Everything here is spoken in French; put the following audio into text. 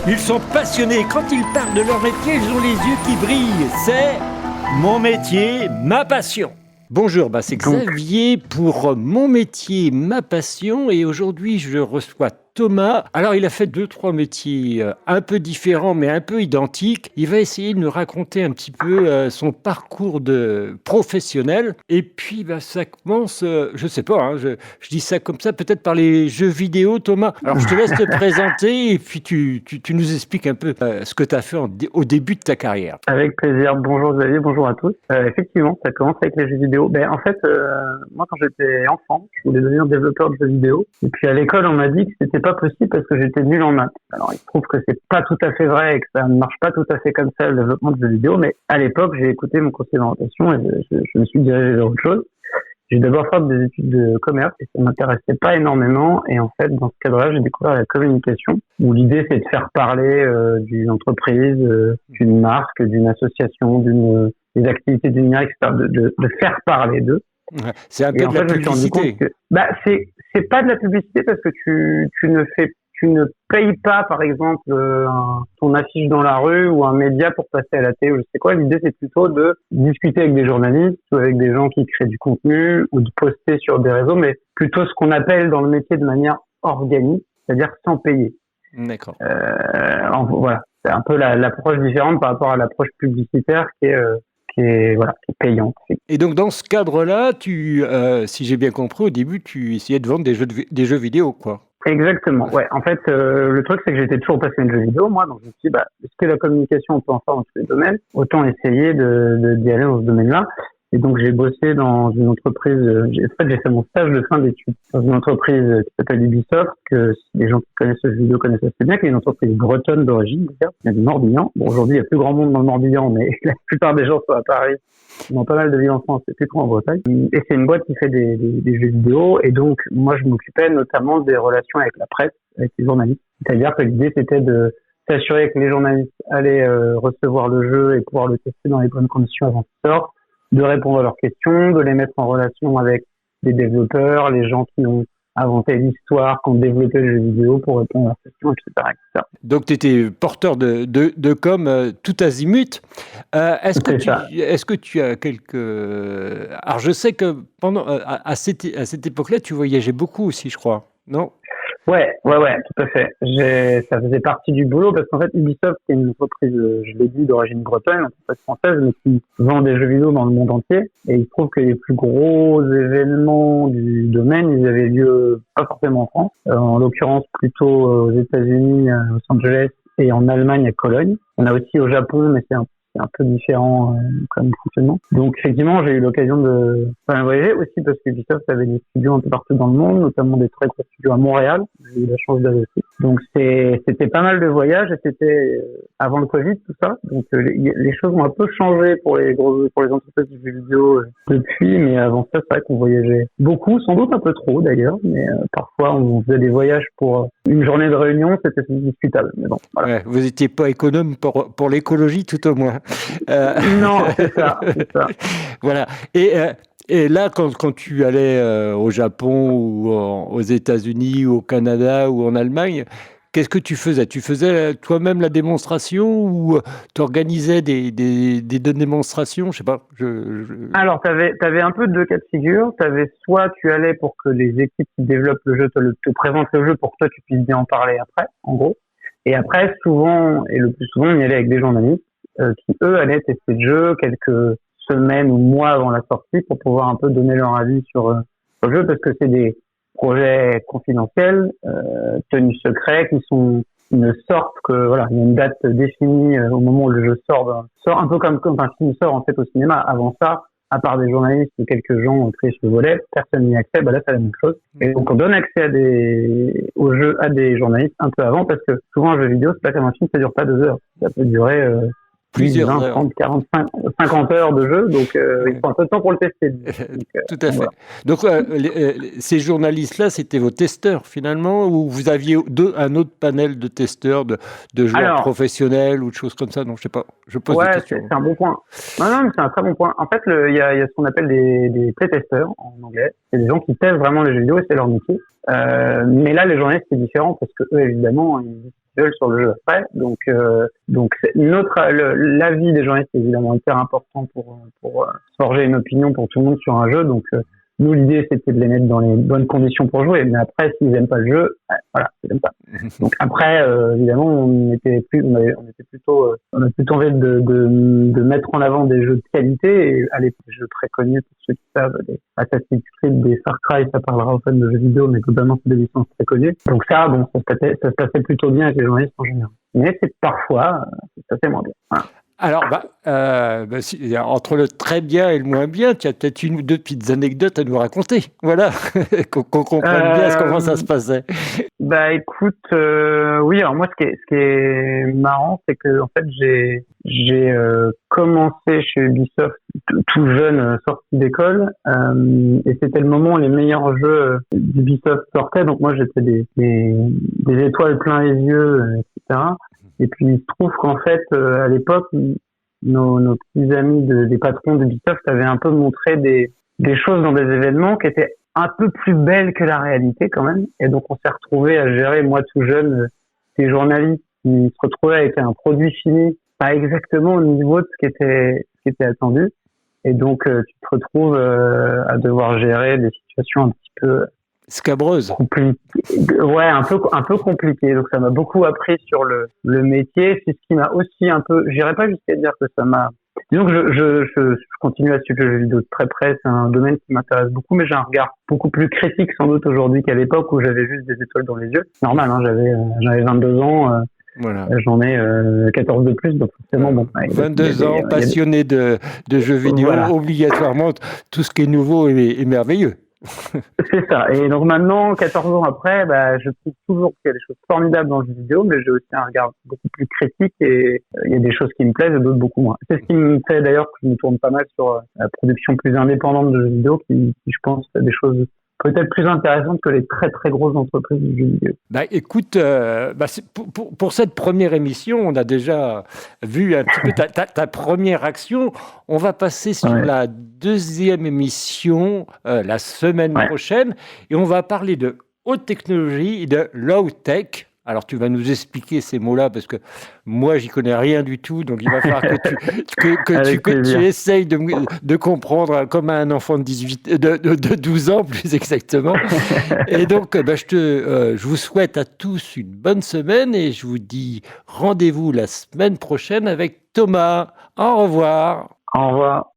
Ils sont passionnés. Quand ils parlent de leur métier, ils ont les yeux qui brillent. C'est mon métier, ma passion. Bonjour, c'est Xavier pour Mon métier, ma passion. Et aujourd'hui, je reçois Thomas. Alors, il a fait 2-3 métiers un peu différents, mais un peu identiques. Il va essayer de nous raconter un petit peu son parcours de professionnel. Et puis, ça commence, je sais pas, je dis ça comme ça, peut-être par les jeux vidéo, Thomas. Alors, je te laisse te présenter et puis tu nous expliques un peu ce que tu as fait au début de ta carrière. Avec plaisir. Bonjour Xavier, bonjour à tous. Effectivement, ça commence avec les jeux vidéo. En fait, moi, quand j'étais enfant, je voulais devenir développeur de jeux vidéo. Et puis à l'école, on m'a dit que c'était pas possible parce que j'étais nul en maths. Alors, il se trouve que c'est pas tout à fait vrai et que ça ne marche pas tout à fait comme ça, le développement de jeux vidéo. Mais à l'époque, j'ai écouté mon conseiller d'orientation et je me suis dirigé vers autre chose. J'ai d'abord fait des études de commerce et ça m'intéressait pas énormément. Et en fait, dans ce cadre-là, j'ai découvert la communication, où l'idée c'est de faire parler d'une entreprise, d'une marque, d'une association, des activités du numérique, etc., de faire parler d'eux. Ouais, c'est un peu de la publicité. C'est pas de la publicité parce que tu ne payes pas, par exemple, ton affiche dans la rue ou un média pour passer à la télé ou je sais quoi. L'idée, c'est plutôt de discuter avec des journalistes ou avec des gens qui créent du contenu ou de poster sur des réseaux, mais plutôt ce qu'on appelle dans le métier de manière organique, c'est-à-dire sans payer. D'accord. Voilà. C'est un peu l'approche différente par rapport à l'approche publicitaire qui est payante. Et donc, dans ce cadre-là, si j'ai bien compris, au début, tu essayais de vendre des jeux vidéo, quoi. Exactement, ouais. En fait, le truc, c'est que j'étais toujours passionné de jeux vidéo, moi, donc je me suis dit, est-ce que la communication, on peut en faire dans tous les domaines? Autant essayer d'y aller dans ce domaine-là. Et donc, j'ai bossé dans une entreprise, j'ai fait mon stage de fin d'études dans une entreprise qui s'appelle Ubisoft, que les gens qui connaissent le jeu vidéo connaissent assez bien, qui est une entreprise bretonne d'origine, d'ailleurs, qui vient du Morbihan. Bon, aujourd'hui, il y a plus grand monde dans le Morbihan, mais la plupart des gens sont à Paris. Ils ont pas mal de villes en France, c'est plus trop en Bretagne. Et c'est une boîte qui fait des jeux vidéo. Et donc, moi, je m'occupais notamment des relations avec la presse, avec les journalistes. C'est-à-dire que l'idée, c'était de s'assurer que les journalistes allaient recevoir le jeu et pouvoir le tester dans les bonnes conditions avant qu'il sorte, de répondre à leurs questions, de les mettre en relation avec les développeurs, les gens qui ont inventé l'histoire, qui ont développé le jeu vidéo pour répondre à leurs questions, etc. Donc, tu étais porteur de com tout azimut. Est-ce que tu as quelques... Alors, je sais que à cette époque-là, tu voyageais beaucoup aussi, je crois, non? Ouais, tout à fait. Ça faisait partie du boulot parce qu'en fait, Ubisoft, c'est une entreprise, je l'ai dit, d'origine bretonne, une entreprise française, mais qui vend des jeux vidéo dans le monde entier. Et il se trouve que les plus gros événements du domaine, ils avaient lieu pas forcément en France, en l'occurrence plutôt aux États-Unis, à Los Angeles, et en Allemagne, à Cologne. On a aussi au Japon, mais c'est un peu différent comme fonctionnement. Donc effectivement, j'ai eu l'occasion de voyager aussi parce que Ubisoft avait des studios un peu partout dans le monde, notamment des très gros studios à Montréal. J'ai eu la chance d'aller aussi. Donc c'était pas mal de voyages et c'était avant le Covid tout ça. Donc les choses ont un peu changé pour les entreprises de jeux vidéo depuis, mais avant ça, c'est vrai qu'on voyageait beaucoup, sans doute un peu trop d'ailleurs, mais parfois on faisait des voyages pour une journée de réunion, c'était discutable. Mais bon, voilà. Ouais, vous n'étiez pas économe pour l'écologie tout au moins. Non, c'est ça. Voilà. Et là, quand tu allais au Japon ou aux États-Unis ou au Canada ou en Allemagne, qu'est-ce que tu faisais? Tu faisais toi-même la démonstration ou tu organisais des démonstrations? Je sais pas. Alors, t'avais un peu deux cas de figure. T'avais soit tu allais pour que les équipes qui développent le jeu te présentent le jeu pour que toi tu puisses bien en parler après, en gros. Et après, souvent, et le plus souvent, on y allait avec des journalistes qui, eux, allaient tester le jeu quelques semaines ou mois avant la sortie pour pouvoir un peu donner leur avis sur le jeu parce que c'est des projets confidentiels, tenus secrets, qui ne sortent que, voilà, il y a une date définie au moment où le jeu sort un peu comme un film sort en fait au cinéma. Avant ça, à part des journalistes et quelques gens triés sur le volet, personne n'y a accès. Là, c'est la même chose. Et donc, on donne accès au jeu à des journalistes un peu avant parce que souvent, un jeu vidéo, c'est pas comme un film, ça dure pas 2 heures. Ça peut durer plusieurs 20, heures. 30, 45, 50 heures de jeu, donc il faut un peu de temps pour le tester. Tout à fait. Voilà. Donc, ces journalistes-là, c'était vos testeurs finalement, ou vous aviez un autre panel de testeurs, de joueurs professionnels ou de choses comme ça? Non, je sais pas. Je pose des questions. C'est un bon point. Non, mais c'est un très bon point. En fait, il y a ce qu'on appelle des playtesters en anglais. C'est des gens qui testent vraiment les jeux vidéo et c'est leur métier. Mais là, les journalistes, c'est différent parce que eux, évidemment, veulent sur le jeu après. Donc l'avis des journalistes est évidemment hyper important pour forger une opinion pour tout le monde sur un jeu. Donc nous, l'idée, c'était de les mettre dans les bonnes conditions pour jouer. Mais après, s'ils aiment pas le jeu, voilà, ils aiment pas. Donc après, évidemment, on a plutôt envie de mettre en avant des jeux de qualité et aller des jeux très connus pour ceux qui savent, des Assassin's Creed, des Far Cry, ça parlera aux fans de jeux vidéo, mais globalement, c'est des licences très connues. Donc ça, bon, ça se passait plutôt bien avec les journalistes en général. Mais c'est parfois, ça se passait moins bien. Voilà. Alors, entre le très bien et le moins bien, tu as peut-être une ou deux petites anecdotes à nous raconter. Voilà, qu'on comprenne bien comment ça se passait. Bah écoute, oui. Alors moi, ce qui est marrant, c'est que en fait, j'ai commencé chez Ubisoft tout jeune, sorti d'école, et c'était le moment où les meilleurs jeux d'Ubisoft sortaient. Donc moi, j'étais des étoiles plein les yeux, etc. Et puis il se trouve qu'en fait, à l'époque, nos petits amis des patrons d'Ubisoft avaient un peu montré des choses dans des événements qui étaient un peu plus belles que la réalité quand même. Et donc on s'est retrouvés à gérer, moi tout jeune, des journalistes qui se retrouvaient avec un produit fini pas exactement au niveau de ce qui était attendu. Et donc tu te retrouves à devoir gérer des situations un petit peu scabreuse. Ouais, un peu compliqué. Donc ça m'a beaucoup appris sur le métier. C'est ce qui m'a aussi un peu, j'irais pas jusqu'à dire que ça m'a, disons que je continue à suivre le jeu vidéo de très près. C'est un domaine qui m'intéresse beaucoup, mais j'ai un regard beaucoup plus critique sans doute aujourd'hui qu'à l'époque où j'avais juste des étoiles dans les yeux. Normal, hein, j'avais 22 ans. Voilà. J'en ai 14 de plus, donc forcément, bon. 22 ans, passionné de jeux vidéo, voilà. Obligatoirement, tout ce qui est nouveau est merveilleux. C'est ça. Et donc maintenant, 14 ans après, je trouve toujours qu'il y a des choses formidables dans le jeu vidéo, mais j'ai aussi un regard beaucoup plus critique et il y a des choses qui me plaisent et d'autres beaucoup moins. C'est ce qui me fait d'ailleurs que je me tourne pas mal sur la production plus indépendante de jeux vidéo qui je pense, fait des choses peut-être plus intéressantes que les très très grosses entreprises du jeu vidéo. Écoute, pour cette première émission, on a déjà vu un petit peu ta première action. On va passer sur la deuxième émission la semaine prochaine et on va parler de haute technologie et de low tech. Alors, tu vas nous expliquer ces mots-là parce que moi, j'y connais rien du tout. Donc, il va falloir que tu essayes de comprendre comme un enfant de 12 ans, plus exactement. Et donc, je vous souhaite à tous une bonne semaine et je vous dis rendez-vous la semaine prochaine avec Thomas. Au revoir. Au revoir.